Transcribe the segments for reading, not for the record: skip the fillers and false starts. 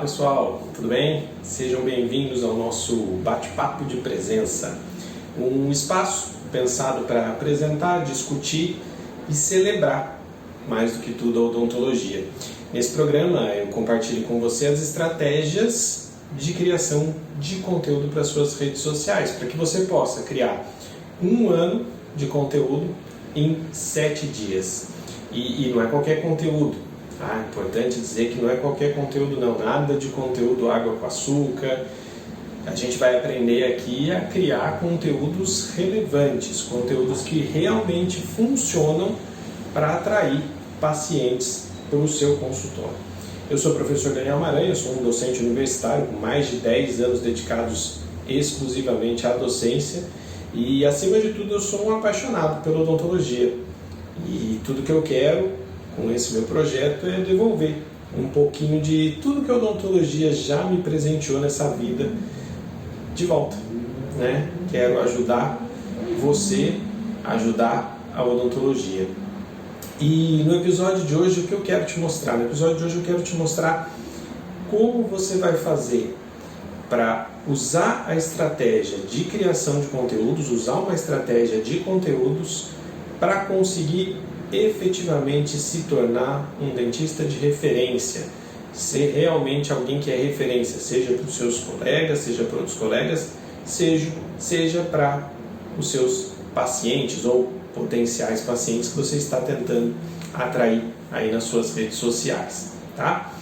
pessoal, tudo bem? Sejam bem-vindos ao nosso bate-papo de presença, um espaço pensado para apresentar, discutir e celebrar, mais do que tudo, a odontologia. Nesse programa eu compartilho com você as estratégias de criação de conteúdo para suas redes sociais, para que você possa criar um ano de conteúdo em 7 dias. E não é qualquer conteúdo. É importante dizer que não é qualquer conteúdo não, nada de conteúdo água com açúcar. A gente vai aprender aqui a criar conteúdos relevantes, conteúdos que realmente funcionam para atrair pacientes para o seu consultório. Eu sou o professor Daniel Maranhão, sou um docente universitário com mais de 10 anos dedicados exclusivamente à docência e, acima de tudo, eu sou um apaixonado pela odontologia. E tudo que eu quero com esse meu projeto é devolver um pouquinho de tudo que a odontologia já me presenteou nessa vida de volta, né? Quero ajudar você a ajudar a odontologia. E no episódio de hoje, o que eu quero te mostrar? No episódio de hoje eu quero te mostrar como você vai fazer para usar a estratégia de criação de conteúdos, usar uma estratégia de conteúdos para conseguir efetivamente se tornar um dentista de referência, ser realmente alguém que é referência, seja para os seus colegas, seja para outros colegas, seja para os seus pacientes ou potenciais pacientes que você está tentando atrair aí nas suas redes sociais, tá?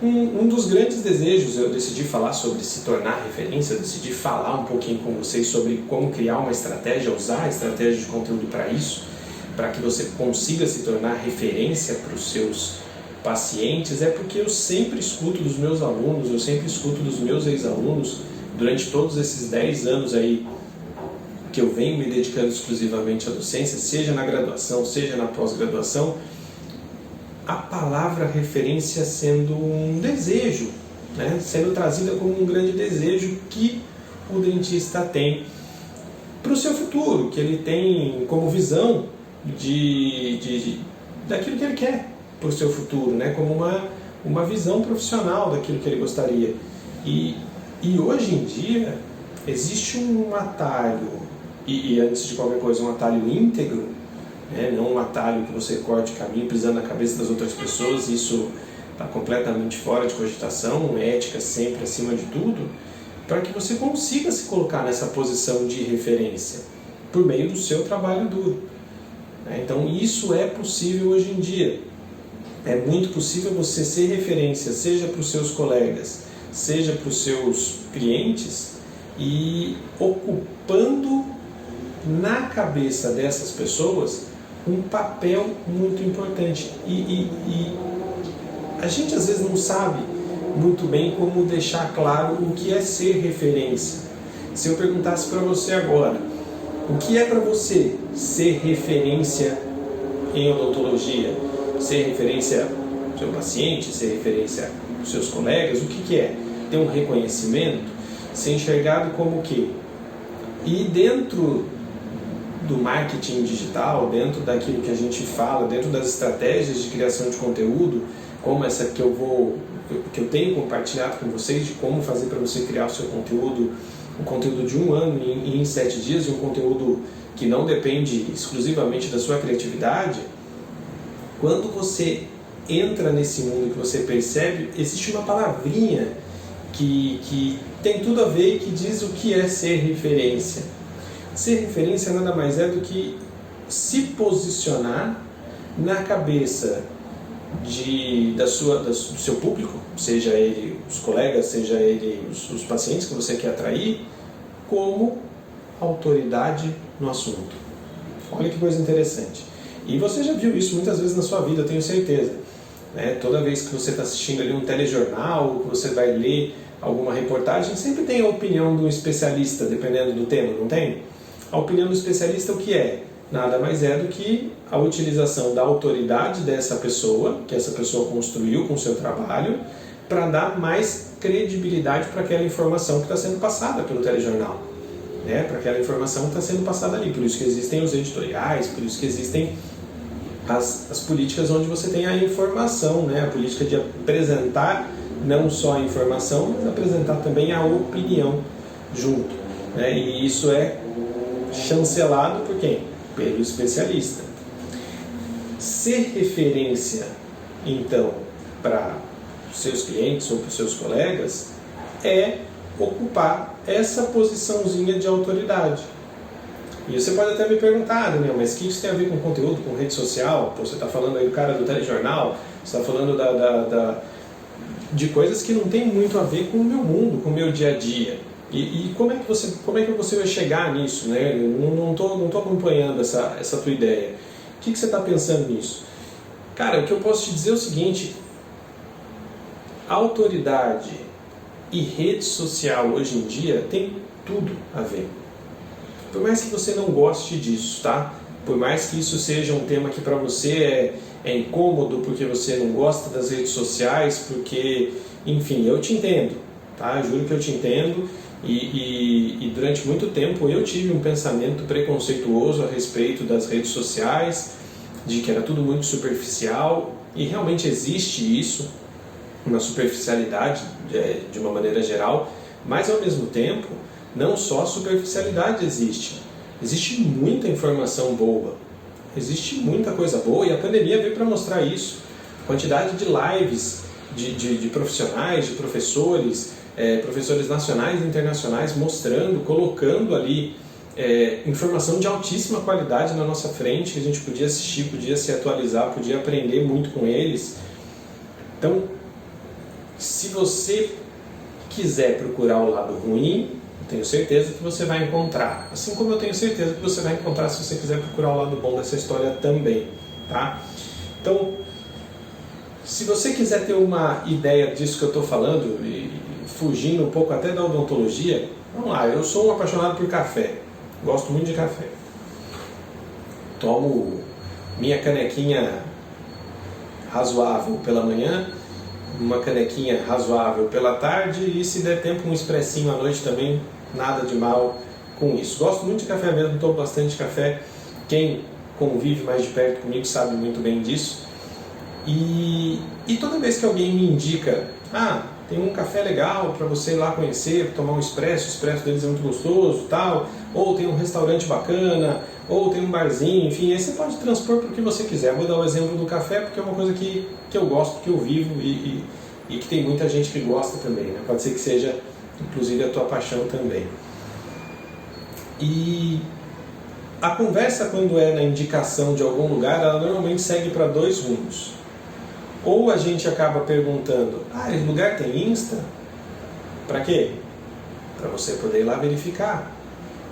Um dos grandes desejos, eu decidi falar sobre se tornar referência, eu decidi falar um pouquinho com vocês sobre como criar uma estratégia, usar a estratégia de conteúdo para isso, para que você consiga se tornar referência para os seus pacientes, é porque eu sempre escuto dos meus alunos, eu sempre escuto dos meus ex-alunos, durante todos esses 10 anos aí que eu venho me dedicando exclusivamente à docência, seja na graduação, seja na pós-graduação, a palavra referência sendo um desejo, né? Sendo trazida como um grande desejo que o dentista tem para o seu futuro, que ele tem como visão daquilo que ele quer para o seu futuro, né? Como uma visão profissional daquilo que ele gostaria. E hoje em dia existe um atalho, e antes de qualquer coisa um atalho íntegro, né? Não um atalho que você corte caminho pisando na cabeça das outras pessoas, isso está completamente fora de cogitação, ética sempre acima de tudo, para que você consiga se colocar nessa posição de referência por meio do seu trabalho duro. Então isso é possível hoje em dia. É muito possível você ser referência, seja para os seus colegas, seja para os seus clientes, e ocupando na cabeça dessas pessoas um papel muito importante. E a gente às vezes não sabe muito bem como deixar claro o que é ser referência. Se eu perguntasse para você agora, o que é para você ser referência em odontologia? Ser referência ao seu paciente, ser referência aos seus colegas? O que é? Ter um reconhecimento? Ser enxergado como o quê? E dentro do marketing digital, dentro daquilo que a gente fala, dentro das estratégias de criação de conteúdo, como essa que eu tenho compartilhado com vocês, de como fazer para você criar o seu conteúdo, um conteúdo de um ano em 7 dias, e um conteúdo que não depende exclusivamente da sua criatividade. Quando você entra nesse mundo, que você percebe, existe uma palavrinha que tem tudo a ver e que diz o que é ser referência. Ser referência nada mais é do que se posicionar na cabeça do seu público, seja ele os colegas, seja ele os pacientes que você quer atrair, como autoridade no assunto. Olha que coisa interessante. E você já viu isso muitas vezes na sua vida, eu tenho certeza. Toda vez que você está assistindo ali um telejornal, que você vai ler alguma reportagem, sempre tem a opinião de um especialista, dependendo do tema, não tem? A opinião do especialista o que é? Nada mais é do que a utilização da autoridade dessa pessoa, que essa pessoa construiu com o seu trabalho, para dar mais credibilidade para aquela informação que está sendo passada pelo telejornal, para aquela informação que está sendo passada ali. Por isso que existem os editoriais, por isso que existem as políticas onde você tem a informação, a política de apresentar não só a informação, mas apresentar também a opinião junto, né? E isso é chancelado por quem? Pelo especialista. Ser referência, então, para os seus clientes ou para os seus colegas é ocupar essa posiçãozinha de autoridade. E você pode até me perguntar, Daniel, mas o que isso tem a ver com conteúdo, com rede social? Pô, você está falando aí do cara do telejornal, você está falando de coisas que não tem muito a ver com o meu mundo, com o meu dia a dia. E como é que você vai chegar nisso, né? Eu não tô acompanhando essa tua ideia. O que você está pensando nisso? Cara, o que eu posso te dizer é o seguinte: autoridade e rede social hoje em dia tem tudo a ver. Por mais que você não goste disso, tá? Por mais que isso seja um tema que para você é incômodo porque você não gosta das redes sociais, porque, enfim, eu te entendo, tá? Juro que eu te entendo. E durante muito tempo eu tive um pensamento preconceituoso a respeito das redes sociais, de que era tudo muito superficial, e realmente existe isso, uma superficialidade de uma maneira geral, mas ao mesmo tempo, não só a superficialidade existe muita informação boa, existe muita coisa boa, e a pandemia veio para mostrar isso. A quantidade de lives de profissionais, de professores, professores nacionais e internacionais mostrando, colocando ali informação de altíssima qualidade na nossa frente, que a gente podia assistir, podia se atualizar, podia aprender muito com eles. Então, se você quiser procurar o lado ruim, eu tenho certeza que você vai encontrar. Assim como eu tenho certeza que você vai encontrar se você quiser procurar o lado bom dessa história também, tá? Então, se você quiser ter uma ideia disso que eu estou falando, e fugindo um pouco até da odontologia, vamos lá, eu sou um apaixonado por café, gosto muito de café. Tomo minha canequinha razoável pela manhã, uma canequinha razoável pela tarde e, se der tempo, um expressinho à noite também, nada de mal com isso. Gosto muito de café mesmo, tomo bastante café. Quem convive mais de perto comigo sabe muito bem disso. E toda vez que alguém me indica, tem um café legal para você ir lá conhecer, tomar um expresso, o expresso deles é muito gostoso, tal, ou tem um restaurante bacana, ou tem um barzinho, enfim, aí você pode transpor para o que você quiser. Vou dar o exemplo do café porque é uma coisa que eu gosto, que eu vivo e que tem muita gente que gosta também, né? Pode ser que seja, inclusive, a tua paixão também. E a conversa, quando é na indicação de algum lugar, ela normalmente segue para dois rumos. Ou a gente acaba perguntando, esse lugar tem Insta? Para quê? Para você poder ir lá verificar.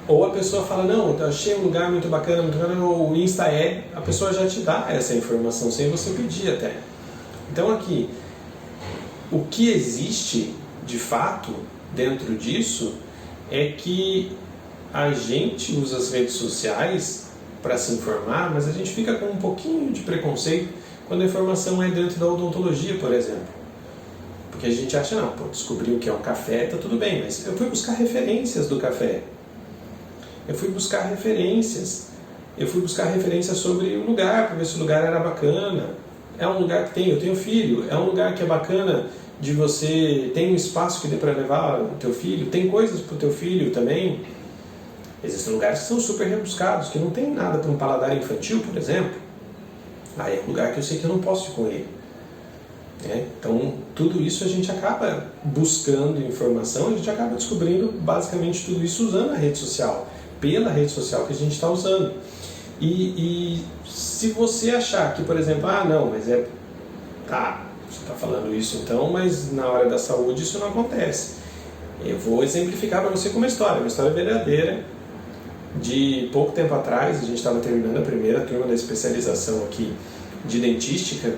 Ou a pessoa fala, não, eu achei um lugar muito bacana, o Insta a pessoa já te dá essa informação sem você pedir até. Então aqui, o que existe de fato dentro disso é que a gente usa as redes sociais para se informar, mas a gente fica com um pouquinho de preconceito quando a informação é dentro da odontologia, por exemplo. Porque a gente acha, descobrir o que é um café, tá tudo bem, mas eu fui buscar referências do café. Eu fui buscar referências sobre o lugar, para ver se o lugar era bacana. É um lugar que eu tenho filho, é um lugar que é bacana de você, tem um espaço que dê para levar o teu filho, tem coisas para o teu filho também. Existem lugares que são super rebuscados, que não tem nada para um paladar infantil, por exemplo. Aí é um lugar que eu sei que eu não posso ir com ele. Então, tudo isso a gente acaba buscando informação, a gente acaba descobrindo basicamente tudo isso usando a rede social, pela rede social que a gente está usando. E se você achar que, por exemplo, mas você está falando isso então, mas na hora da saúde isso não acontece. Eu vou exemplificar para você com uma história verdadeira. De pouco tempo atrás, a gente estava terminando a primeira turma da especialização aqui de dentística,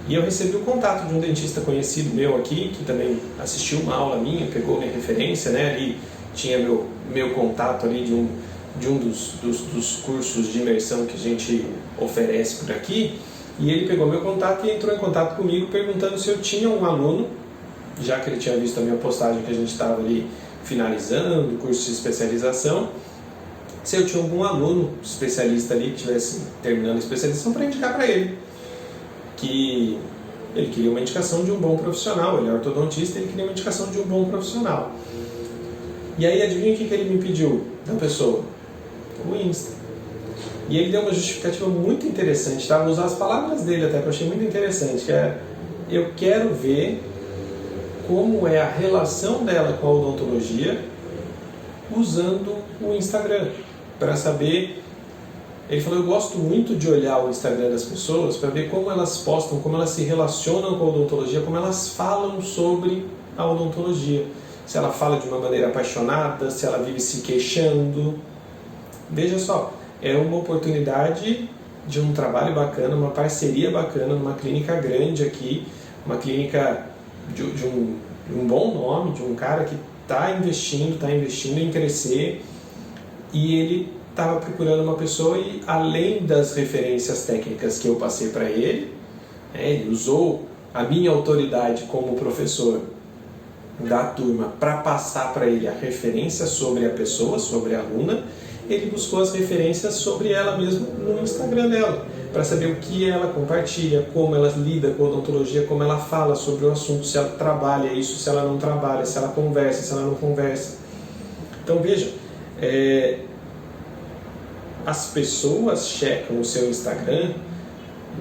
e eu recebi o contato de um dentista conhecido meu aqui, que também assistiu uma aula minha, pegou minha referência, né? Ali tinha meu contato ali de um dos cursos de imersão que a gente oferece por aqui, e ele pegou meu contato e entrou em contato comigo perguntando se eu tinha um aluno, já que ele tinha visto a minha postagem que a gente estava ali finalizando o curso de especialização, se eu tinha algum aluno especialista ali que estivesse terminando a especialização para indicar para ele, que Ele queria uma indicação de um bom profissional, ele é ortodontista, ele queria uma indicação de um bom profissional. E aí adivinha o que ele me pediu da pessoa? O Insta. E ele deu uma justificativa muito interessante, tá? Vou usar as palavras dele até, que eu achei muito interessante, que é: eu quero ver como é a relação dela com a odontologia usando o Instagram, para saber. Ele falou: eu gosto muito de olhar o Instagram das pessoas para ver como elas postam, como elas se relacionam com a odontologia, como elas falam sobre a odontologia. Se ela fala de uma maneira apaixonada, se ela vive se queixando. Veja só, é uma oportunidade de um trabalho bacana, uma parceria bacana, numa clínica grande aqui, uma clínica de um bom nome, de um cara que está investindo em crescer, e ele estava procurando uma pessoa, e além das referências técnicas que eu passei para ele, ele usou a minha autoridade como professor da turma para passar para ele a referência sobre a pessoa, sobre a aluna. Ele buscou as referências sobre ela mesma no Instagram dela, para saber o que ela compartilha, como ela lida com a odontologia, como ela fala sobre o assunto, se ela trabalha isso, se ela não trabalha, se ela conversa, se ela não conversa. Então veja, as pessoas checam o seu Instagram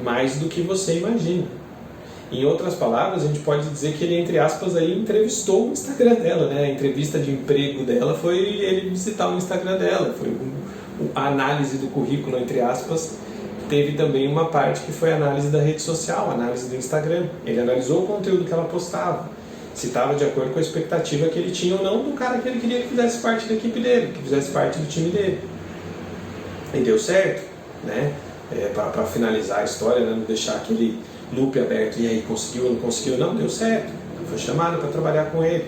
mais do que você imagina. Em outras palavras, a gente pode dizer que ele, entre aspas, aí entrevistou o Instagram dela, né? A entrevista de emprego dela foi ele visitar o Instagram dela, foi a análise do currículo, entre aspas. Teve também uma parte que foi a análise da rede social, a análise do Instagram. Ele analisou o conteúdo que ela postava, se estava de acordo com a expectativa que ele tinha ou não do cara que ele queria que fizesse parte da equipe dele, que fizesse parte do time dele. E deu certo, né? Para finalizar a história, né? Não deixar aquele loop aberto, e aí conseguiu ou não conseguiu, não, deu certo. Foi chamado para trabalhar com ele.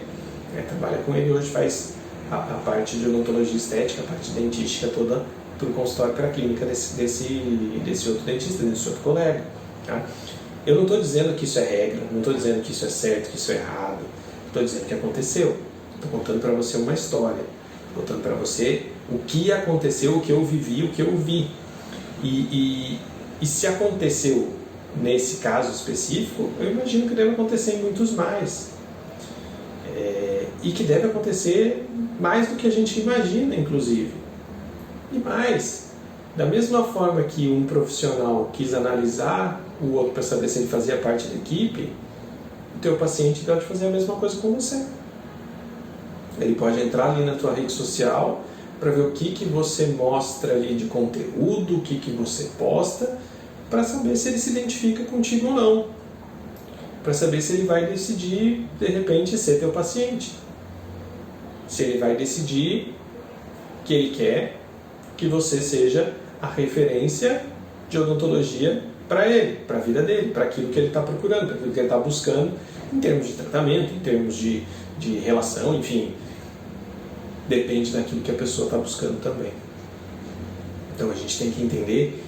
Trabalha com ele hoje, faz a parte de odontologia estética, a parte dentística toda para o consultório, para a clínica desse outro dentista, desse outro colega. Tá? Eu não estou dizendo que isso é regra, não estou dizendo que isso é certo, que isso é errado. Estou dizendo que aconteceu. Estou contando para você uma história. Contando para você o que aconteceu, o que eu vivi, o que eu vi. E se aconteceu nesse caso específico, eu imagino que deve acontecer em muitos mais. E que deve acontecer mais do que a gente imagina, inclusive. E mais, da mesma forma que um profissional quis analisar o outro para saber se ele fazia parte da equipe, o teu paciente pode fazer a mesma coisa com você. Ele pode entrar ali na tua rede social para ver o que você mostra ali de conteúdo, o que você posta, para saber se ele se identifica contigo ou não. Para saber se ele vai decidir, de repente, ser teu paciente. Se ele vai decidir que ele quer que você seja a referência de odontologia para ele, para a vida dele, para aquilo que ele está procurando, para aquilo que ele está buscando, em termos de tratamento, em termos de relação, enfim. Depende daquilo que a pessoa está buscando também. Então a gente tem que entender,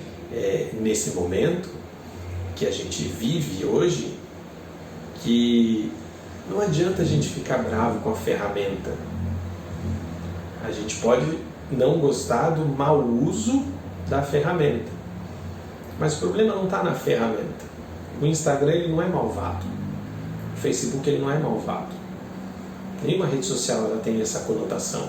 nesse momento que a gente vive hoje, que não adianta a gente ficar bravo com a ferramenta. A gente pode não gostar do mau uso da ferramenta, mas o problema não está na ferramenta. O Instagram ele não é malvado, o Facebook ele não é malvado. Nenhuma rede social ela tem essa conotação.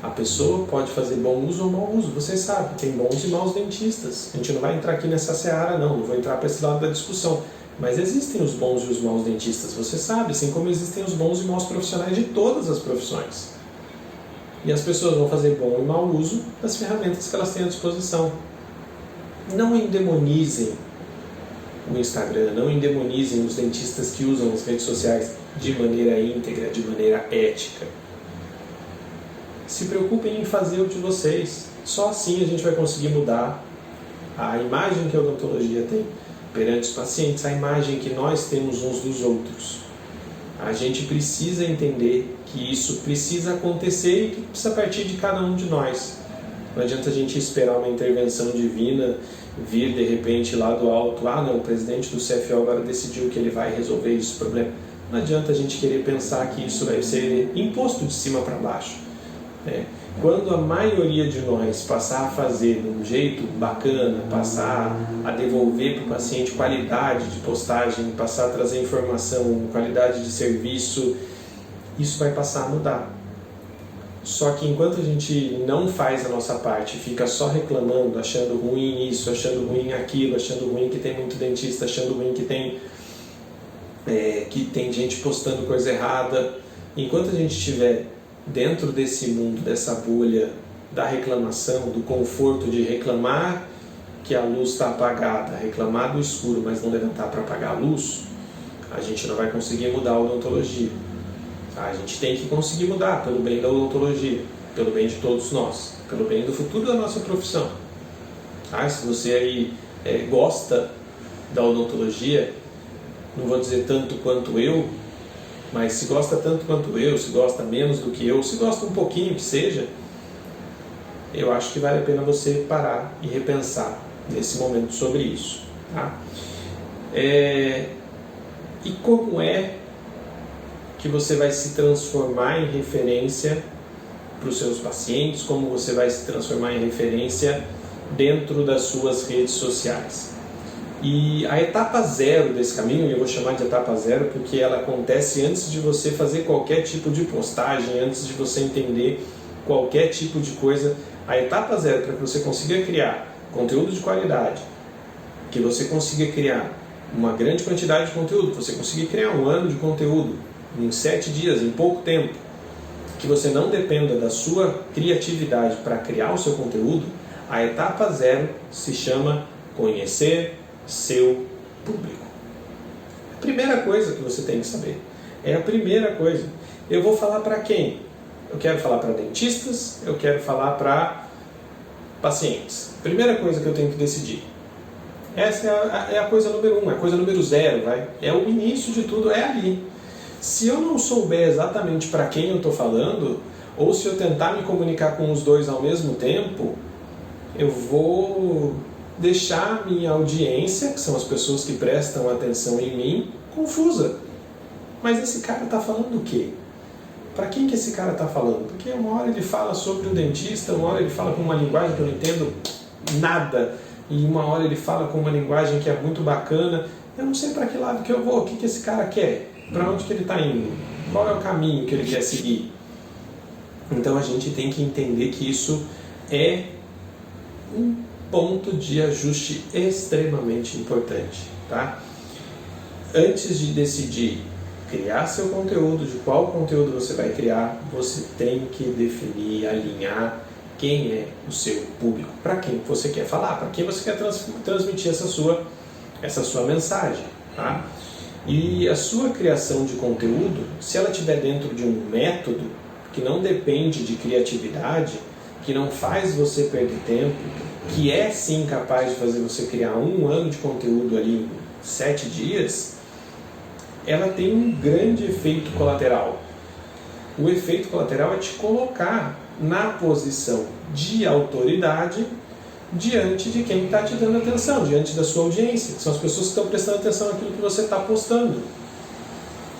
A pessoa pode fazer bom uso ou mau uso. Você sabe, tem bons e maus dentistas. A gente não vai entrar aqui nessa seara, não vou entrar para esse lado da discussão. Mas existem os bons e os maus dentistas, você sabe, assim como existem os bons e maus profissionais de todas as profissões. E as pessoas vão fazer bom e mau uso das ferramentas que elas têm à disposição. Não endemonizem o Instagram, não endemonizem os dentistas que usam as redes sociais de maneira íntegra, de maneira ética. Se preocupem em fazer o de vocês. Só assim a gente vai conseguir mudar a imagem que a odontologia tem perante os pacientes, a imagem que nós temos uns dos outros. A gente precisa entender que isso precisa acontecer e que precisa partir de cada um de nós. Não adianta a gente esperar uma intervenção divina vir de repente lá do alto, não, o presidente do CFO agora decidiu que ele vai resolver esse problema. Não adianta a gente querer pensar que isso vai ser imposto de cima para baixo. Quando a maioria de nós passar a fazer de um jeito bacana, passar a devolver para o paciente qualidade de postagem, passar a trazer informação, qualidade de serviço, isso vai passar a mudar. Só que enquanto a gente não faz a nossa parte, fica só reclamando, achando ruim isso, achando ruim aquilo, achando ruim que tem muito dentista, achando ruim que tem gente postando coisa errada, enquanto a gente estiver dentro desse mundo, dessa bolha da reclamação, do conforto de reclamar que a luz está apagada, reclamar do escuro, mas não levantar para apagar a luz, a gente não vai conseguir mudar a odontologia. A gente tem que conseguir mudar pelo bem da odontologia, pelo bem de todos nós, pelo bem do futuro da nossa profissão. Se você aí gosta da odontologia, não vou dizer tanto quanto eu, mas se gosta tanto quanto eu, se gosta menos do que eu, se gosta um pouquinho que seja, eu acho que vale a pena você parar e repensar nesse momento sobre isso. Tá? E como é que você vai se transformar em referência para os seus pacientes, como você vai se transformar em referência dentro das suas redes sociais? E a etapa zero desse caminho, eu vou chamar de etapa zero porque ela acontece antes de você fazer qualquer tipo de postagem, antes de você entender qualquer tipo de coisa. A etapa zero para que você consiga criar conteúdo de qualidade, que você consiga criar uma grande quantidade de conteúdo, que você consiga criar um ano de conteúdo em 7 dias, em pouco tempo, que você não dependa da sua criatividade para criar o seu conteúdo, a etapa zero se chama conhecer seu público. A primeira coisa que você tem que saber, é a primeira coisa. Eu vou falar para quem? Eu quero falar para dentistas, eu quero falar para pacientes. Primeira coisa que eu tenho que decidir. Essa é a coisa número 1, é a coisa número 0, é o início de tudo, é ali. Se eu não souber exatamente para quem eu estou falando, ou se eu tentar me comunicar com os dois ao mesmo tempo, eu vou deixar a minha audiência, que são as pessoas que prestam atenção em mim, confusa. Mas esse cara está falando o quê? Para quem que esse cara está falando? Porque uma hora ele fala sobre o dentista, uma hora ele fala com uma linguagem que eu não entendo nada, e uma hora ele fala com uma linguagem que é muito bacana. Eu não sei para que lado que eu vou, o que esse cara quer, para onde que ele está indo, qual é o caminho que ele quer seguir. Então a gente tem que entender que isso é um ponto de ajuste extremamente importante, tá? Antes de decidir criar seu conteúdo, de qual conteúdo você vai criar, você tem que definir, alinhar quem é o seu público, para quem você quer falar, para quem você quer transmitir essa sua mensagem, tá? E a sua criação de conteúdo, se ela estiver dentro de um método que não depende de criatividade, que não faz você perder tempo, que é sim capaz de fazer você criar um ano de conteúdo ali em 7 dias, ela tem um grande efeito colateral. O efeito colateral é te colocar na posição de autoridade diante de quem está te dando atenção, diante da sua audiência, que são as pessoas que estão prestando atenção naquilo que você está postando.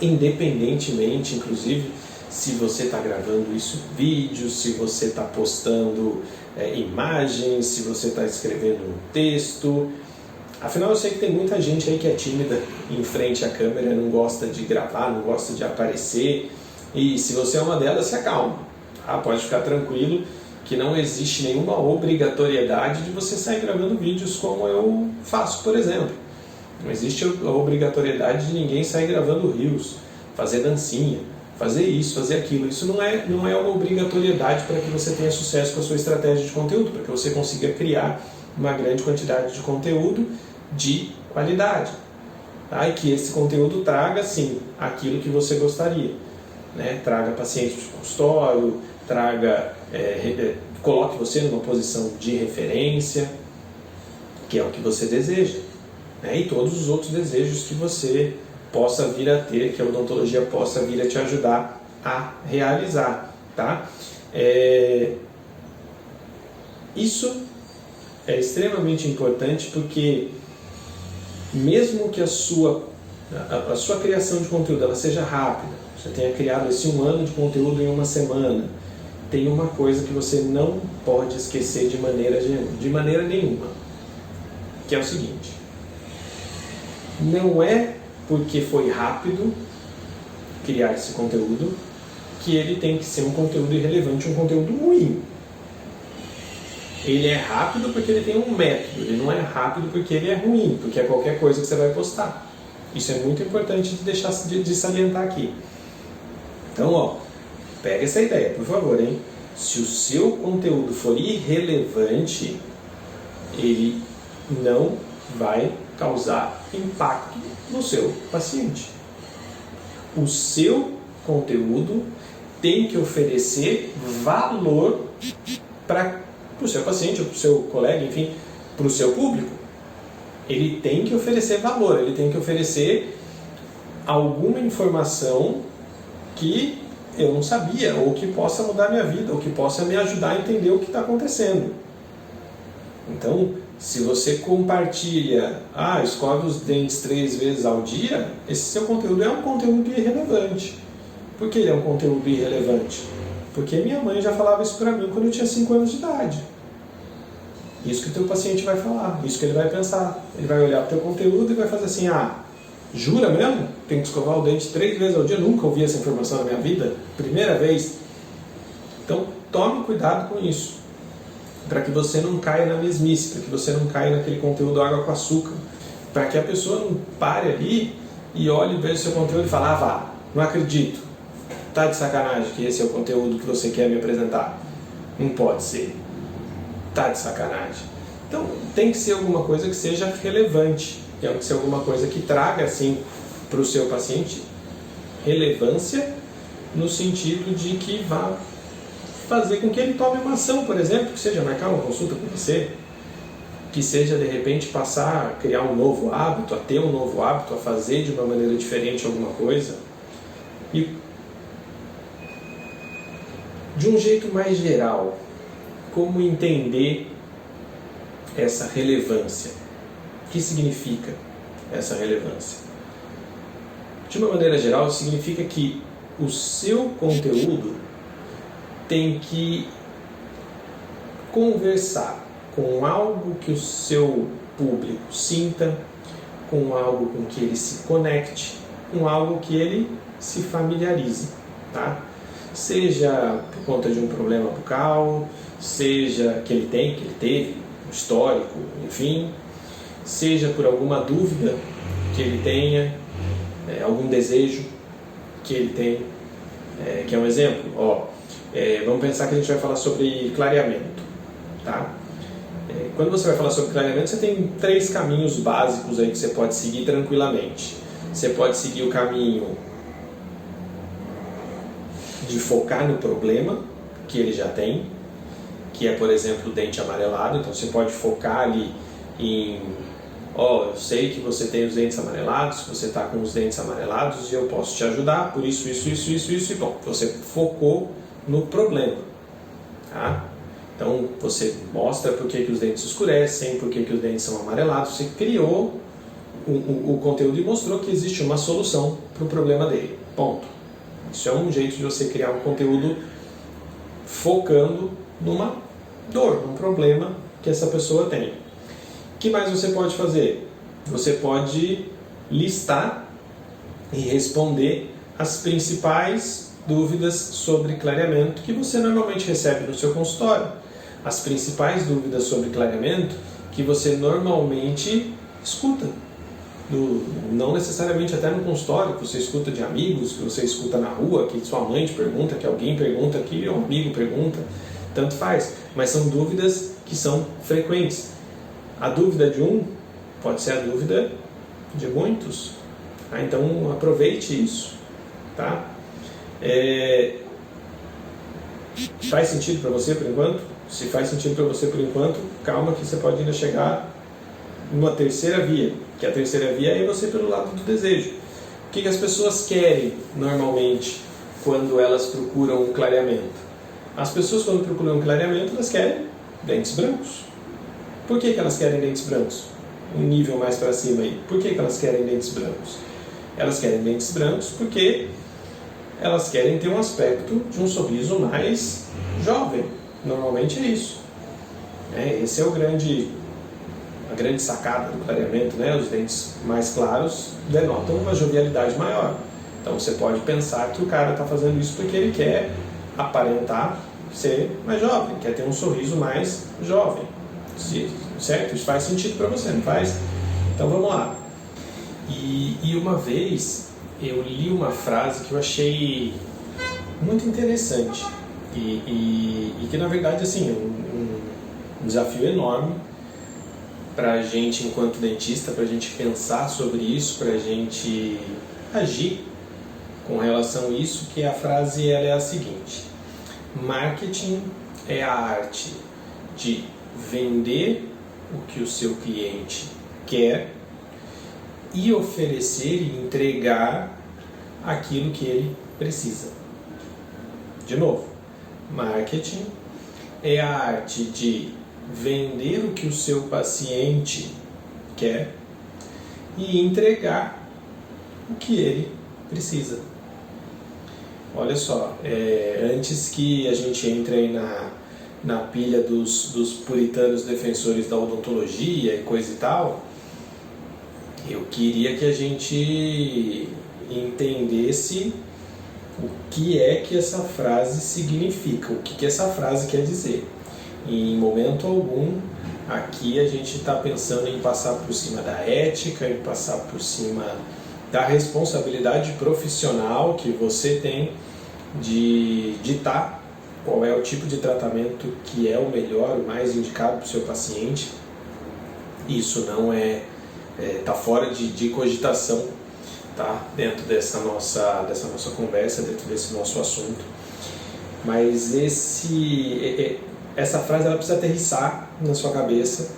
Independentemente, inclusive, se você está gravando isso em vídeo, se você está postando imagens, se você está escrevendo um texto. Afinal, eu sei que tem muita gente aí que é tímida em frente à câmera, não gosta de gravar, não gosta de aparecer. E se você é uma delas, se acalma. Pode ficar tranquilo que não existe nenhuma obrigatoriedade de você sair gravando vídeos como eu faço, por exemplo. Não existe a obrigatoriedade de ninguém sair gravando reels, fazer dancinha, fazer isso, fazer aquilo. Isso não é uma obrigatoriedade para que você tenha sucesso com a sua estratégia de conteúdo, para que você consiga criar uma grande quantidade de conteúdo de qualidade. Tá? E que esse conteúdo traga, sim, aquilo que você gostaria. Né? Traga pacientes para o consultório, coloque você numa posição de referência, que é o que você deseja. Né? E todos os outros desejos que você possa vir a ter, que a odontologia possa vir a te ajudar a realizar. Tá? Isso é extremamente importante porque mesmo que a sua criação de conteúdo ela seja rápida, você tenha criado esse um ano de conteúdo em uma semana, tem uma coisa que você não pode esquecer de maneira nenhuma, que é o seguinte: não é porque foi rápido criar esse conteúdo que ele tem que ser um conteúdo irrelevante, um conteúdo ruim. Ele é rápido porque ele tem um método, ele não é rápido porque ele é ruim, porque é qualquer coisa que você vai postar. Isso é muito importante de salientar aqui. Então, pega essa ideia, por favor, hein? Se o seu conteúdo for irrelevante, ele não vai causar impacto no seu paciente. O seu conteúdo tem que oferecer valor para o seu paciente, para o seu colega, enfim, para o seu público. Ele tem que oferecer valor, ele tem que oferecer alguma informação que eu não sabia, ou que possa mudar minha vida, ou que possa me ajudar a entender o que está acontecendo. Então, se você compartilha, escove os dentes 3 vezes ao dia, esse seu conteúdo é um conteúdo irrelevante. Por que ele é um conteúdo irrelevante? Porque minha mãe já falava isso para mim quando eu tinha 5 anos de idade. Isso que o teu paciente vai falar, isso que ele vai pensar. Ele vai olhar para o teu conteúdo e vai fazer assim: jura mesmo? Tem que escovar o dente 3 vezes ao dia? Nunca ouvi essa informação na minha vida. Primeira vez. Então, tome cuidado com isso, para que você não caia na mesmice, para que você não caia naquele conteúdo água com açúcar, para que a pessoa não pare ali e olhe e veja o seu conteúdo e fale: não acredito, tá de sacanagem que esse é o conteúdo que você quer me apresentar. Não pode ser, tá de sacanagem. Então, tem que ser alguma coisa que seja relevante, tem que ser alguma coisa que traga, assim, para o seu paciente relevância, no sentido de que vá fazer com que ele tome uma ação, por exemplo, que seja marcar uma consulta com você, que seja, de repente, passar a criar um novo hábito, a ter um novo hábito, a fazer de uma maneira diferente alguma coisa. E, de um jeito mais geral, como entender essa relevância? O que significa essa relevância? De uma maneira geral, significa que o seu conteúdo tem que conversar com algo que o seu público sinta, com algo com que ele se conecte, com algo que ele se familiarize, tá? Seja por conta de um problema bucal, seja que ele teve, um histórico, enfim, seja por alguma dúvida que ele tenha, algum desejo que ele tem, que é um exemplo. Vamos pensar que a gente vai falar sobre clareamento, tá? Quando você vai falar sobre clareamento, você tem 3 caminhos básicos aí que você pode seguir tranquilamente. Você pode seguir o caminho de focar no problema que ele já tem, que é, por exemplo, o dente amarelado. Então você pode focar ali em: eu sei que você tem os dentes amarelados, você está com os dentes amarelados e eu posso te ajudar por isso, e bom, você focou no problema, tá? Então você mostra por que os dentes escurecem, por que os dentes são amarelados, você criou o conteúdo e mostrou que existe uma solução para o problema dele, ponto. Isso é um jeito de você criar um conteúdo focando numa dor, num problema que essa pessoa tem. O que mais você pode fazer? Você pode listar e responder as principais dúvidas sobre clareamento que você normalmente recebe no seu consultório. As principais dúvidas sobre clareamento que você normalmente escuta. Não necessariamente até no consultório, que você escuta de amigos, que você escuta na rua, que sua mãe te pergunta, que alguém pergunta, que um amigo pergunta, tanto faz. Mas são dúvidas que são frequentes. A dúvida de um pode ser a dúvida de muitos. Então aproveite isso, tá? Faz sentido para você por enquanto? Se faz sentido para você por enquanto, calma que você pode ainda chegar numa terceira via, que a terceira via é você pelo lado do desejo. O que as pessoas querem normalmente quando elas procuram um clareamento? As pessoas, quando procuram um clareamento, elas querem dentes brancos. Por que elas querem dentes brancos? Um nível mais para cima aí. Por que elas querem dentes brancos? Elas querem dentes brancos porque elas querem ter um aspecto de um sorriso mais jovem. Normalmente é isso. Esse é a grande sacada do clareamento, né? Os dentes mais claros denotam uma jovialidade maior. Então você pode pensar que o cara está fazendo isso porque ele quer aparentar ser mais jovem, quer ter um sorriso mais jovem. Certo? Isso faz sentido para você, não faz? Então vamos lá. E uma vez eu li uma frase que eu achei muito interessante e que na verdade assim, um desafio enorme para a gente enquanto dentista, para a gente pensar sobre isso, para a gente agir com relação a isso, que a frase ela é a seguinte: marketing é a arte de vender o que o seu cliente quer e oferecer e entregar aquilo que ele precisa. De novo, marketing é a arte de vender o que o seu paciente quer e entregar o que ele precisa. Olha só, antes que a gente entre aí na pilha dos puritanos defensores da odontologia e coisa e tal, eu queria que a gente entendesse o que é que essa frase significa, o que essa frase quer dizer. Em momento algum, aqui a gente está pensando em passar por cima da ética, em passar por cima da responsabilidade profissional que você tem de ditar qual é o tipo de tratamento que é o melhor, o mais indicado para o seu paciente. Isso não está fora de cogitação, tá? Dentro dessa nossa conversa, dentro desse nosso assunto. Mas essa frase ela precisa aterrissar na sua cabeça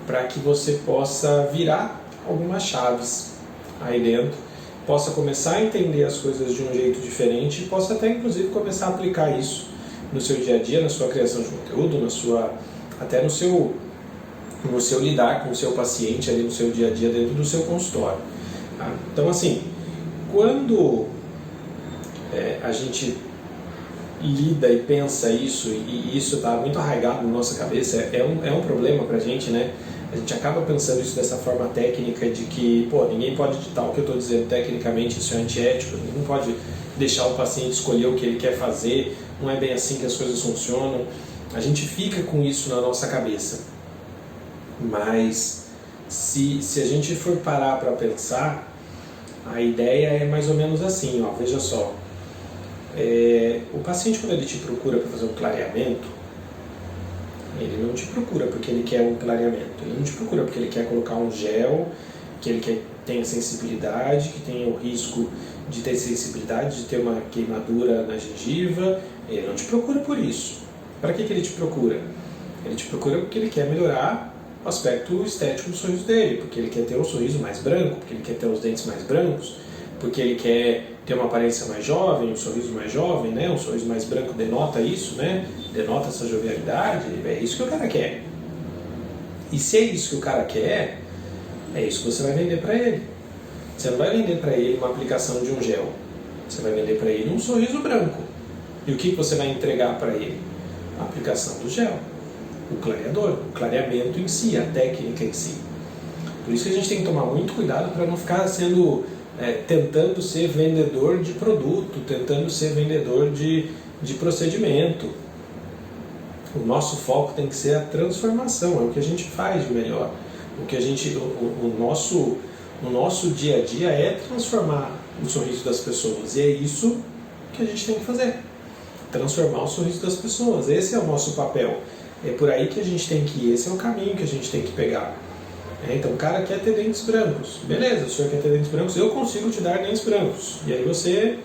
para que você possa virar algumas chaves aí dentro, possa começar a entender as coisas de um jeito diferente e possa até inclusive começar a aplicar isso no seu dia a dia, na sua criação de conteúdo, até no seu lidar com o seu paciente ali no seu dia a dia dentro do seu consultório. Tá? Então assim, quando a gente lida e pensa isso, e isso está muito arraigado na nossa cabeça, é um problema para a gente, né? A gente acaba pensando isso dessa forma técnica de que, ninguém pode ditar o que eu estou dizendo tecnicamente, isso é antiético, ninguém pode deixar o paciente escolher o que ele quer fazer, não é bem assim que as coisas funcionam. A gente fica com isso na nossa cabeça. Mas se a gente for parar para pensar, a ideia é mais ou menos assim, veja só. O paciente, quando ele te procura para fazer um clareamento, ele não te procura porque ele quer um clareamento, ele não te procura porque ele quer colocar um gel, que ele tenha sensibilidade, que tenha o risco de ter sensibilidade, de ter uma queimadura na gengiva. Ele não te procura por isso. Para que ele te procura? Ele te procura porque ele quer melhorar o aspecto estético do sorriso dele, porque ele quer ter um sorriso mais branco, porque ele quer ter os dentes mais brancos, porque ele quer ter uma aparência mais jovem, um sorriso mais jovem, né? Um sorriso mais branco denota isso, né? Denota essa jovialidade, é isso que o cara quer. E se é isso que o cara quer, é isso que você vai vender para ele. Você não vai vender para ele uma aplicação de um gel, você vai vender para ele um sorriso branco. E o que você vai entregar para ele? A aplicação do gel, o clareador, o clareamento em si, a técnica em si. Por isso que a gente tem que tomar muito cuidado para não ficar tentando ser vendedor de produto, tentando ser vendedor de procedimento. O nosso foco tem que ser a transformação, é o que a gente faz de melhor. O nosso dia a dia é transformar o sorriso das pessoas, e é isso que a gente tem que fazer. Transformar o sorriso das pessoas, esse é o nosso papel. É por aí que a gente tem que ir, esse é o caminho que a gente tem que pegar. Então o cara quer ter dentes brancos, beleza, o senhor quer ter dentes brancos, eu consigo te dar dentes brancos. E aí você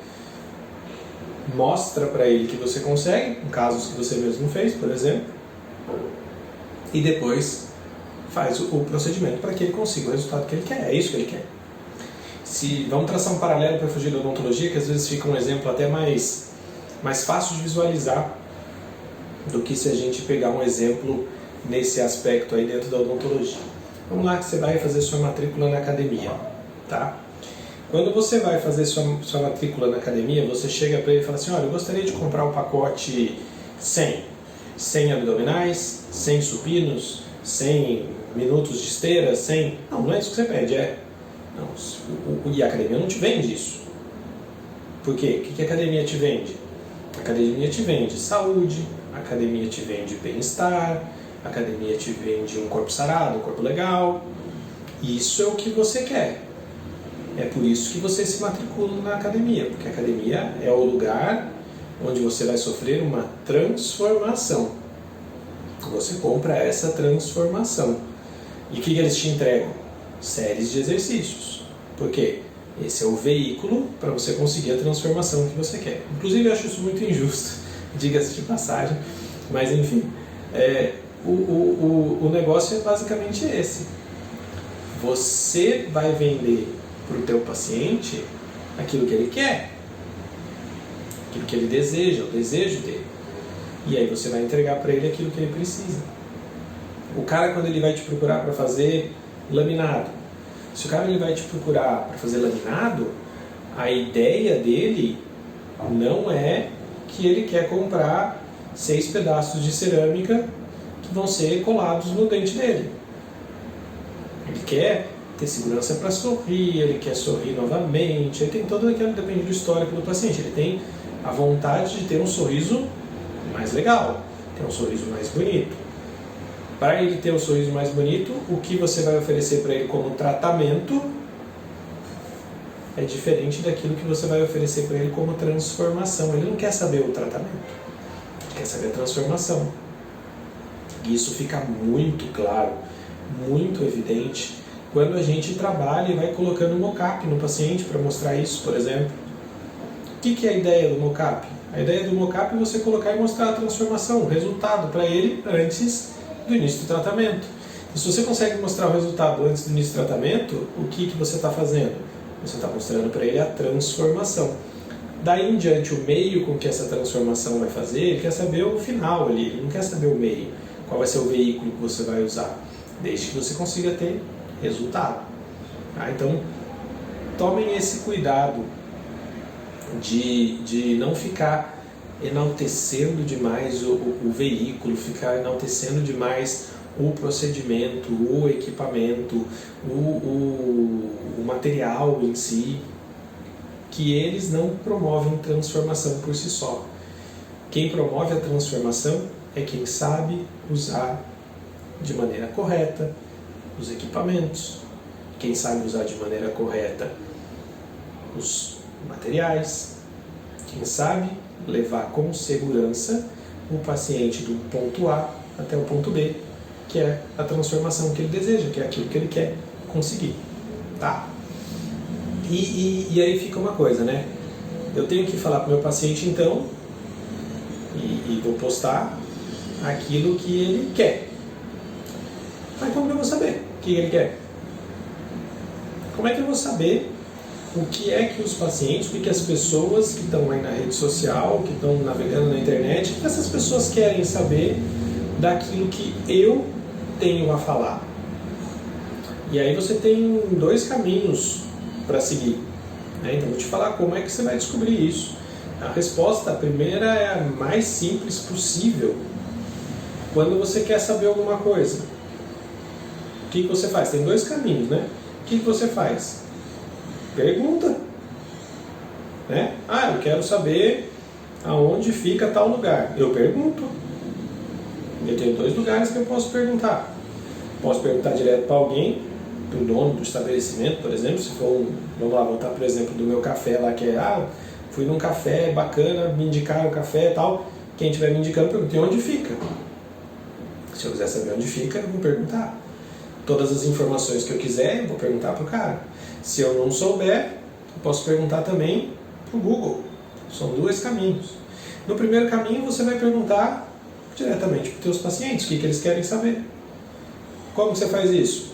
mostra para ele que você consegue, em casos que você mesmo fez, por exemplo, e depois faz o procedimento para que ele consiga o resultado que ele quer, é isso que ele quer. Vamos traçar um paralelo para fugir da odontologia, que às vezes fica um exemplo até mais fácil de visualizar do que se a gente pegar um exemplo nesse aspecto aí dentro da odontologia. Vamos lá que você vai fazer sua matrícula na academia, tá? Quando você vai fazer sua matrícula na academia, você chega para ele e fala assim, olha, eu gostaria de comprar o pacote 100 abdominais, 100 supinos, 100 minutos de esteira, 100... Não é isso que você pede, Não, e a academia não te vende isso. Por quê? O que a academia te vende? A academia te vende saúde, a academia te vende bem-estar, a academia te vende um corpo sarado, um corpo legal. Isso é o que você quer. É por isso que você se matricula na academia, porque a academia é o lugar onde você vai sofrer uma transformação. Você compra essa transformação. E o que eles te entregam? Séries de exercícios. Por quê? Esse é o veículo para você conseguir a transformação que você quer. Inclusive, eu acho isso muito injusto, diga-se de passagem, mas enfim, o negócio é basicamente esse. Você vai vender para o teu paciente aquilo que ele quer, aquilo que ele deseja, o desejo dele. E aí você vai entregar para ele aquilo que ele precisa. O cara, quando ele vai te procurar para fazer laminado, se o cara ele vai te procurar para fazer laminado, a ideia dele não é que ele quer comprar 6 pedaços de cerâmica que vão ser colados no dente dele. Ele quer ter segurança para sorrir, ele quer sorrir novamente, ele tem todo aquele, depende do histórico do paciente, ele tem a vontade de ter um sorriso mais legal, ter um sorriso mais bonito. Para ele ter um sorriso mais bonito, o que você vai oferecer para ele como tratamento é diferente daquilo que você vai oferecer para ele como transformação. Ele não quer saber o tratamento, ele quer saber a transformação. E isso fica muito claro, muito evidente, quando a gente trabalha e vai colocando mocap no paciente para mostrar isso, por exemplo. O que é a ideia do mocap? A ideia do mocap é você colocar e mostrar a transformação, o resultado para ele antes do início do tratamento. E se você consegue mostrar o resultado antes do início do tratamento, o que você está fazendo? Você está mostrando para ele a transformação. Daí em diante, o meio com que essa transformação vai fazer, ele quer saber o final ali, ele não quer saber o meio. Qual vai ser o veículo que você vai usar, desde que você consiga ter resultado. Então, tomem esse cuidado de não ficar enaltecendo demais o veículo, ficar enaltecendo demais o procedimento, o equipamento, o material em si, que eles não promovem transformação por si só. Quem promove a transformação é quem sabe usar de maneira correta os equipamentos, quem sabe usar de maneira correta os materiais, quem sabe levar com segurança o paciente do ponto A até o ponto B, que é a transformação que ele deseja, que é aquilo que ele quer conseguir. Tá? E aí fica uma coisa, né? Eu tenho que falar para o meu paciente, então, e vou postar aquilo que ele quer. Mas como que eu vou saber o que ele quer? Como é que eu vou saber o que é que os pacientes, o que as pessoas que estão aí na rede social, que estão navegando na internet, o que essas pessoas querem saber daquilo que eu tenho a falar? E aí você tem 2 caminhos para seguir. Então vou te falar como é que você vai descobrir isso. A resposta, a primeira, é a mais simples possível. Quando você quer saber alguma coisa, o que você faz? Tem 2 caminhos, né? O que você faz? Pergunta. Né? Eu quero saber aonde fica tal lugar. Eu pergunto. Eu tenho 2 lugares que eu posso perguntar. Posso perguntar direto para alguém, para o dono do estabelecimento, por exemplo. Se for vamos lá, voltar por exemplo do meu café lá, que é, fui num café bacana, me indicaram o café e tal. Quem estiver me indicando, pergunta, onde fica? Se eu quiser saber onde fica, eu vou perguntar. Todas as informações que eu quiser, eu vou perguntar para o cara. Se eu não souber, eu posso perguntar também para o Google. São 2 caminhos. No primeiro caminho, você vai perguntar diretamente para os teus pacientes o que eles querem saber. Como você faz isso?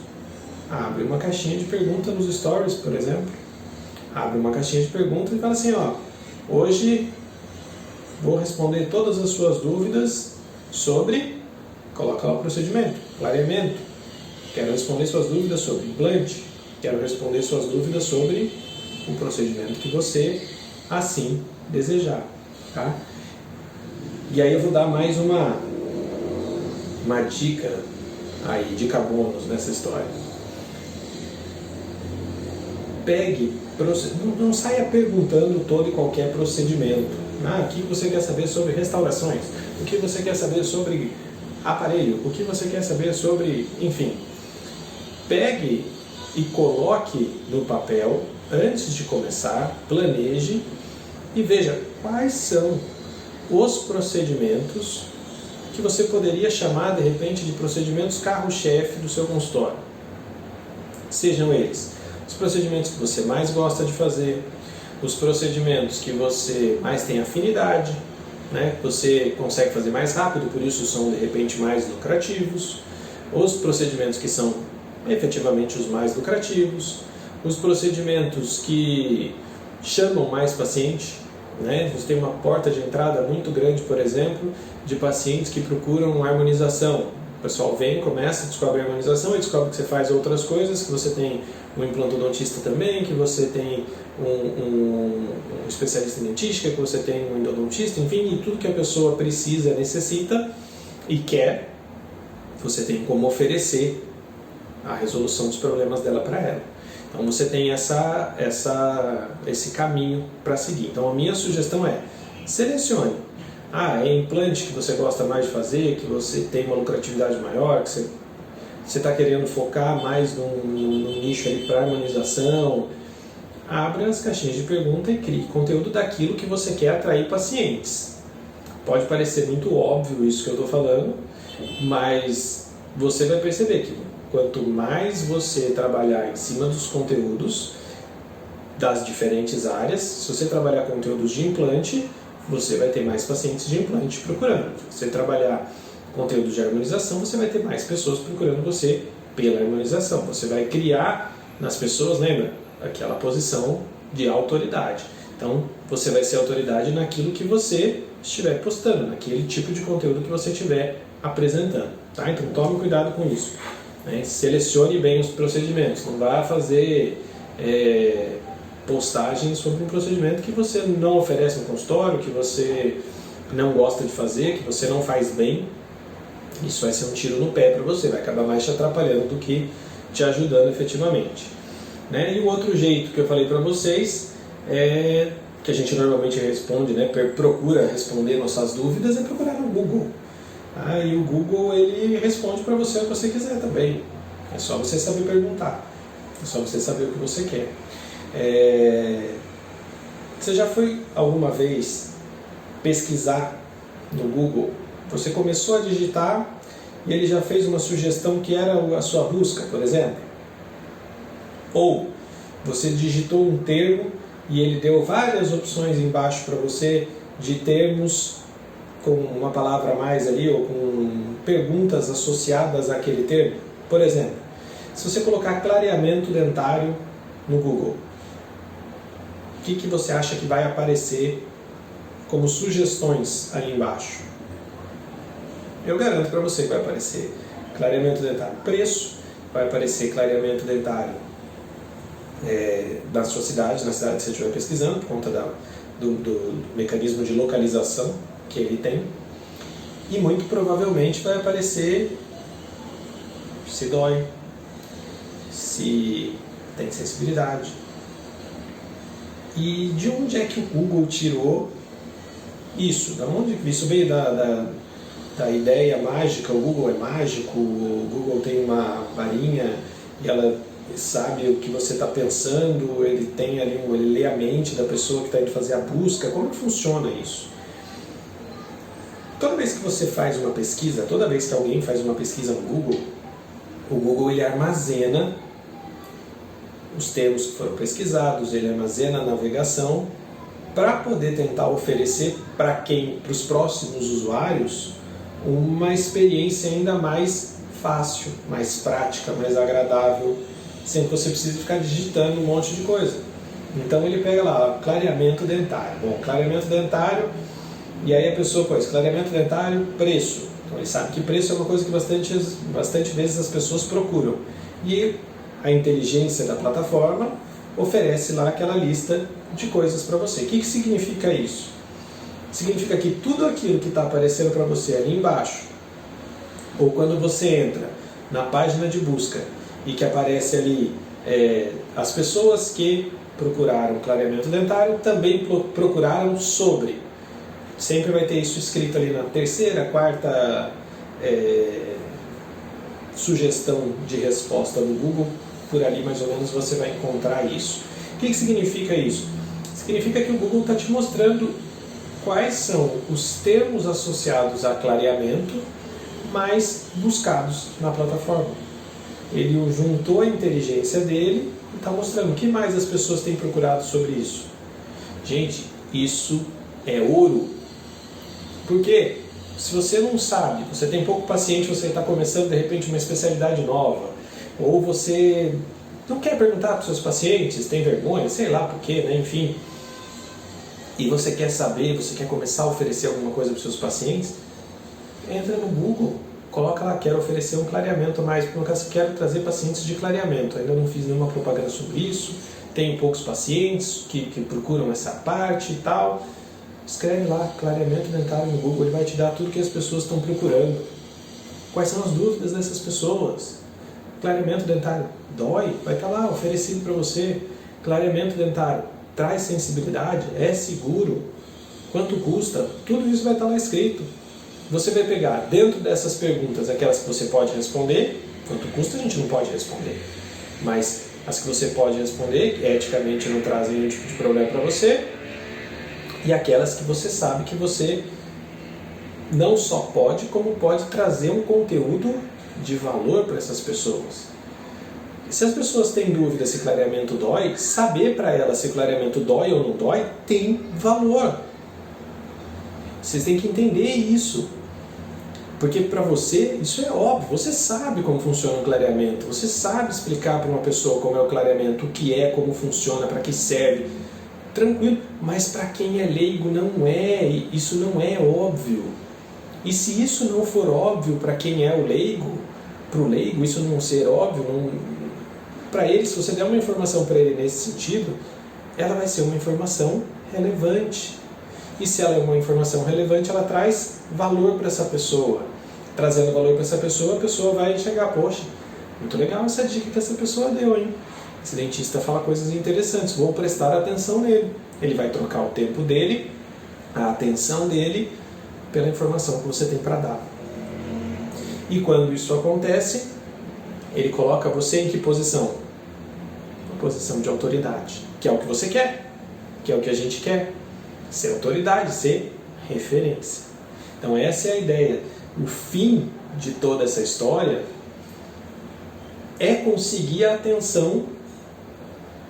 Abre uma caixinha de pergunta nos stories, por exemplo. Abre uma caixinha de perguntas e fala assim, hoje vou responder todas as suas dúvidas sobre, coloca lá o procedimento, clareamento. Quero responder suas dúvidas sobre implante. Quero responder suas dúvidas sobre o procedimento que você assim desejar, tá? E aí eu vou dar mais uma dica aí, dica bônus nessa história. Não saia perguntando todo e qualquer procedimento. O que você quer saber sobre restaurações? O que você quer saber sobre aparelho? O que você quer saber sobre... Enfim, pegue e coloque no papel, antes de começar, planeje e veja quais são os procedimentos que você poderia chamar, de repente, de procedimentos carro-chefe do seu consultório. Sejam eles os procedimentos que você mais gosta de fazer, os procedimentos que você mais tem afinidade, né? Você consegue fazer mais rápido, por isso são de repente mais lucrativos, os procedimentos que são efetivamente os mais lucrativos, os procedimentos que chamam mais paciente, né? Você tem uma porta de entrada muito grande, por exemplo, de pacientes que procuram harmonização. O pessoal vem, começa, descobre a harmonização e descobre que você faz outras coisas, que você tem um implantodontista também, que você tem um especialista em dentística, que você tem um endodontista, enfim, e tudo que a pessoa precisa, necessita e quer, você tem como oferecer a resolução dos problemas dela para ela. Então você tem esse caminho para seguir. Então a minha sugestão é, selecione. É implante que você gosta mais de fazer, que você tem uma lucratividade maior, que você está querendo focar mais num nicho ali para harmonização. Abra as caixinhas de pergunta e crie conteúdo daquilo que você quer atrair pacientes. Pode parecer muito óbvio isso que eu estou falando, mas você vai perceber que quanto mais você trabalhar em cima dos conteúdos das diferentes áreas, se você trabalhar conteúdos de implante, você vai ter mais pacientes de implante procurando. Se você trabalhar conteúdos de harmonização, você vai ter mais pessoas procurando você pela harmonização. Você vai criar nas pessoas, lembra, aquela posição de autoridade. Então, você vai ser autoridade naquilo que você estiver postando, naquele tipo de conteúdo que você estiver apresentando. Tá? Então, tome cuidado com isso. Né? Selecione bem os procedimentos. Não vá fazer postagens sobre um procedimento que você não oferece no consultório, que você não gosta de fazer, que você não faz bem. Isso vai ser um tiro no pé para você, vai acabar mais te atrapalhando do que te ajudando efetivamente. Né? E o outro jeito que eu falei para vocês, que a gente normalmente responde, né, procura responder nossas dúvidas, é procurar no Google. E o Google ele responde para você o que você quiser também. É só você saber perguntar, é só você saber o que você quer. Você já foi alguma vez pesquisar no Google? Você começou a digitar e ele já fez uma sugestão que era a sua busca, por exemplo? Ou você digitou um termo e ele deu várias opções embaixo para você de termos com uma palavra a mais ali ou com perguntas associadas àquele termo? Por exemplo, se você colocar clareamento dentário no Google, o que você acha que vai aparecer como sugestões ali embaixo? Eu garanto para você que vai aparecer clareamento dentário preço, vai aparecer clareamento dentário da sua cidade, na cidade que você estiver pesquisando, por conta do mecanismo de localização que ele tem, e muito provavelmente vai aparecer se dói, se tem sensibilidade. E de onde é que o Google tirou isso? Da onde isso veio? Da ideia mágica, o Google é mágico, o Google tem uma varinha e ela sabe o que você está pensando, ele tem ali ele lê a mente da pessoa que está indo fazer a busca. Como que funciona isso? Toda vez que você faz uma pesquisa, toda vez que alguém faz uma pesquisa no Google, o Google ele armazena os termos que foram pesquisados, ele armazena a navegação para poder tentar oferecer para os próximos usuários uma experiência ainda mais fácil, mais prática, mais agradável, sem que você precise ficar digitando um monte de coisa. Então ele pega lá, clareamento dentário. Bom, clareamento dentário, e aí a pessoa pôs clareamento dentário, preço. Então ele sabe que preço é uma coisa que bastante vezes as pessoas procuram. E a inteligência da plataforma oferece lá aquela lista de coisas para você. O que significa isso? Significa que tudo aquilo que está aparecendo para você ali embaixo, ou quando você entra na página de busca e que aparece ali as pessoas que procuraram clareamento dentário também procuraram sobre. Sempre vai ter isso escrito ali na terceira, quarta sugestão de resposta do Google. Por ali mais ou menos você vai encontrar isso. O que significa isso? Significa que o Google está te mostrando quais são os termos associados a clareamento mais buscados na plataforma. Ele juntou a inteligência dele e está mostrando o que mais as pessoas têm procurado sobre isso. Gente, isso é ouro. Por quê? Se você não sabe, você tem pouco paciente, você está começando de repente uma especialidade nova, ou você não quer perguntar para os seus pacientes, tem vergonha, sei lá por quê, né? Enfim, e você quer saber, você quer começar a oferecer alguma coisa para os seus pacientes, entra no Google, coloca lá, quero oferecer um clareamento mais, porque no caso quero trazer pacientes de clareamento, ainda não fiz nenhuma propaganda sobre isso, tenho poucos pacientes que procuram essa parte e tal. Escreve lá, clareamento dentário no Google, ele vai te dar tudo que as pessoas estão procurando. Quais são as dúvidas dessas pessoas? Clareamento dentário dói? Vai estar lá oferecido para você. Clareamento dentário traz sensibilidade? É seguro? Quanto custa? Tudo isso vai estar lá escrito. Você vai pegar dentro dessas perguntas aquelas que você pode responder. Quanto custa a gente não pode responder, mas as que você pode responder, que eticamente não trazem nenhum tipo de problema para você, e aquelas que você sabe que você não só pode, como pode trazer um conteúdo de valor para essas pessoas. Se as pessoas têm dúvida se clareamento dói, saber para elas se clareamento dói ou não dói tem valor. Vocês têm que entender isso. Porque para você, isso é óbvio, você sabe como funciona o clareamento, você sabe explicar para uma pessoa como é o clareamento, o que é, como funciona, para que serve. Tranquilo, mas para quem é leigo não é, isso não é óbvio. E se isso não for óbvio para quem é o leigo, para o leigo isso não ser óbvio, para ele, se você der uma informação para ele nesse sentido, ela vai ser uma informação relevante. E se ela é uma informação relevante, ela traz valor para essa pessoa. Trazendo valor para essa pessoa, a pessoa vai enxergar, poxa, muito legal essa dica que essa pessoa deu, hein? Esse dentista fala coisas interessantes, vou prestar atenção nele. Ele vai trocar o tempo dele, a atenção dele, pela informação que você tem para dar. E quando isso acontece, ele coloca você em que posição? Uma posição de autoridade, que é o que você quer, que é o que a gente quer. Ser autoridade, ser referência. Então essa é a ideia. O fim de toda essa história é conseguir a atenção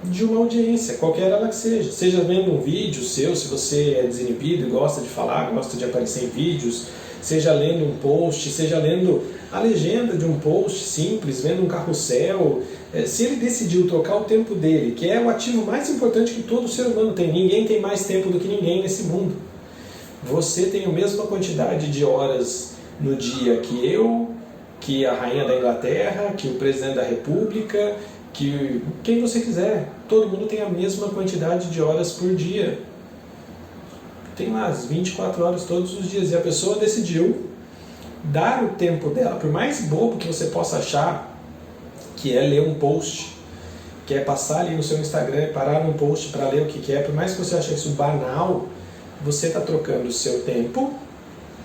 de uma audiência, qualquer ela que seja. Seja vendo um vídeo seu, se você é desinibido e gosta de falar, gosta de aparecer em vídeos, seja lendo um post, seja lendo a legenda de um post simples, vendo um carrossel. Se ele decidiu trocar o tempo dele, que é o ativo mais importante que todo ser humano tem, ninguém tem mais tempo do que ninguém nesse mundo. Você tem a mesma quantidade de horas no dia que eu, que a rainha da Inglaterra, que o presidente da República, que quem você quiser. Todo mundo tem a mesma quantidade de horas por dia. Tem lá as 24 horas todos os dias. E a pessoa decidiu dar o tempo dela, por mais bobo que você possa achar, que é ler um post, que é passar ali no seu Instagram e parar num post para ler o que é, por mais que você ache isso banal, você está trocando o seu tempo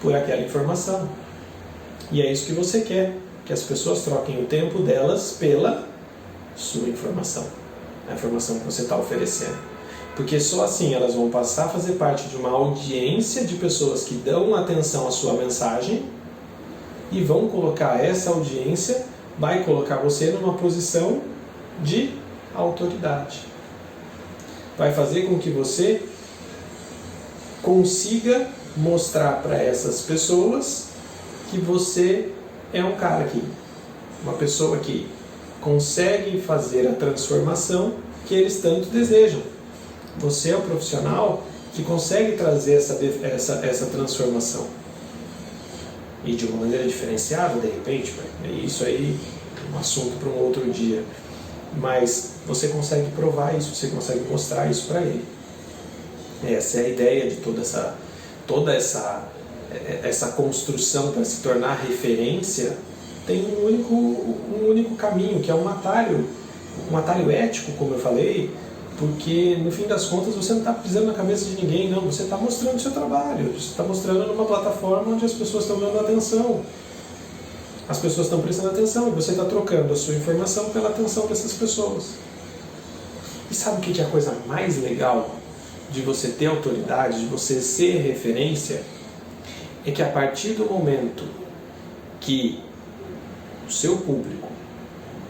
por aquela informação. E é isso que você quer, que as pessoas troquem o tempo delas pela sua informação, a informação que você está oferecendo. Porque só assim elas vão passar a fazer parte de uma audiência de pessoas que dão atenção à sua mensagem e vão colocar essa audiência, vai colocar você numa posição de autoridade. Vai fazer com que você consiga mostrar para essas pessoas que você é um cara que, uma pessoa que consegue fazer a transformação que eles tanto desejam. Você é o profissional que consegue trazer essa transformação. E de uma maneira diferenciada, de repente, isso aí é um assunto para um outro dia. mas você consegue provar isso, você consegue mostrar isso para ele. Essa é a ideia de toda essa construção para se tornar referência. Tem um único caminho, que é um atalho ético, como eu falei, porque no fim das contas você não está pisando na cabeça de ninguém, não, você está mostrando o seu trabalho, você está mostrando numa plataforma onde as pessoas estão dando atenção, as pessoas estão prestando atenção e você está trocando a sua informação pela atenção dessas pessoas. E sabe o que é a coisa mais legal de você ter autoridade, de você ser referência? É que a partir do momento que o seu público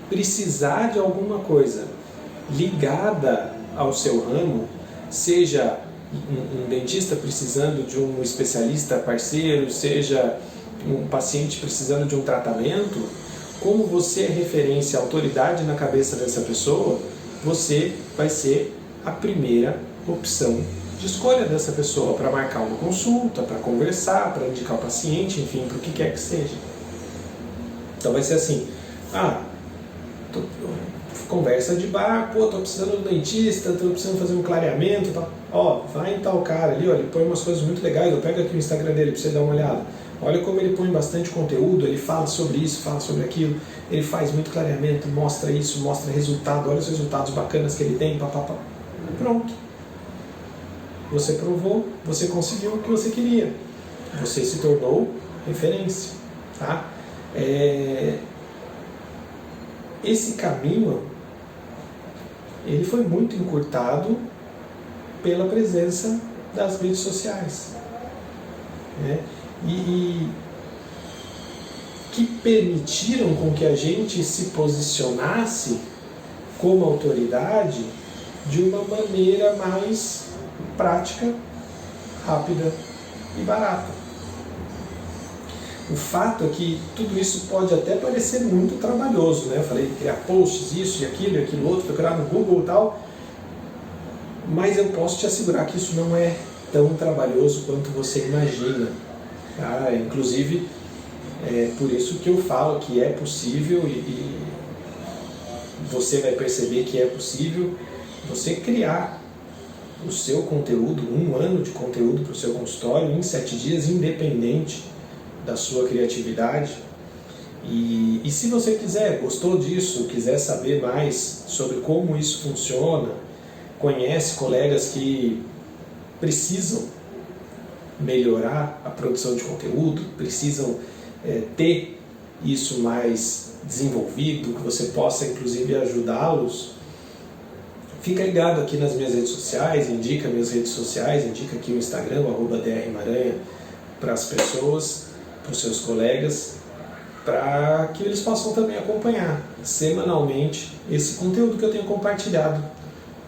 precisar de alguma coisa ligada ao seu ramo, seja um dentista precisando de um especialista parceiro, seja um paciente precisando de um tratamento, como você é referência, autoridade na cabeça dessa pessoa, você vai ser a primeira opção de escolha dessa pessoa para marcar uma consulta, para conversar, para indicar o paciente, enfim, para o que quer que seja. Então vai ser assim, conversa de bar, tô precisando de um dentista, tô precisando fazer um clareamento, tal. Vai em tal cara ali, ele põe umas coisas muito legais, eu pego aqui o Instagram dele para você dar uma olhada. Olha como ele põe bastante conteúdo, ele fala sobre isso, fala sobre aquilo, ele faz muito clareamento, mostra isso, mostra resultado, olha os resultados bacanas que ele tem, papapá. Pronto. Você provou, você conseguiu o que você queria. Você se tornou referência. Tá? Esse caminho ele foi muito encurtado pela presença das redes sociais, né? E que permitiram com que a gente se posicionasse como autoridade de uma maneira mais prática, rápida e barata. O fato é que tudo isso pode até parecer muito trabalhoso, né? Eu falei criar posts, isso e aquilo outro, procurar no Google e tal, mas eu posso te assegurar que isso não é tão trabalhoso quanto você imagina. Tá? Inclusive, é por isso que eu falo que é possível e você vai perceber que é possível você criar o seu conteúdo, 1 ano de conteúdo para o seu consultório em 7 dias, independente da sua criatividade. E se você quiser, gostou disso, quiser saber mais sobre como isso funciona, conhece colegas que precisam melhorar a produção de conteúdo, precisam ter isso mais desenvolvido, que você possa inclusive ajudá-los, fica ligado aqui nas minhas redes sociais, indica minhas redes sociais, indica aqui o Instagram, @drmaranha, para as pessoas, para os seus colegas, para que eles possam também acompanhar semanalmente esse conteúdo que eu tenho compartilhado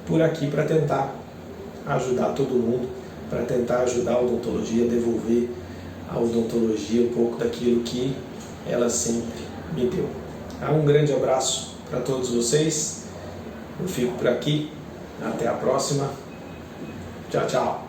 por aqui para tentar ajudar todo mundo, para tentar ajudar a odontologia a devolver à odontologia um pouco daquilo que ela sempre me deu. Um grande abraço para todos vocês, eu fico por aqui, até a próxima, tchau, tchau.